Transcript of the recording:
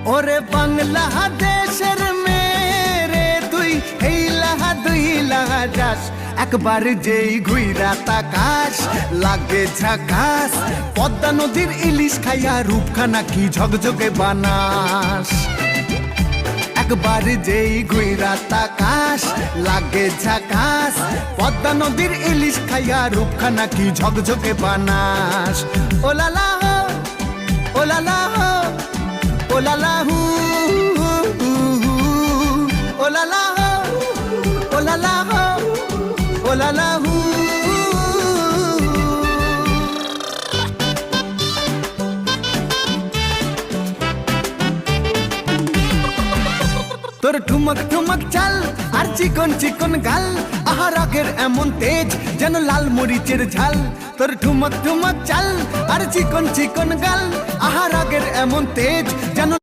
ওরে বাংলাদেশের মেরে তুই এই লাহা দুই লাহা যাস একবার যেই ঘুইরা তাকাস লাগে ঝাকাস পদ্মা নদীর ইলিশ খাইয়া রূপখানা কি ঝকঝকে বানাস একবার যেই ঘুইরা তাকাস লাগে ঝাকাস পদ্মা নদীর ইলিশ খাইয়া রূপখানা কি ঝকঝকে বানাস ওলালা হো ওলালা হো ওলালা হু ওলালা হো ওলালা হো ওলালা হু তোর ঠুমক ঠুমক চাল আর চিকন চিকন গাল আহা রাগের এমন তেজ যেন লাল মরিচের ঝাল তোর ঠুমক ঠুমক চাল আর চিকন চিকন গাল আহা রাগের এমন তেজ যেন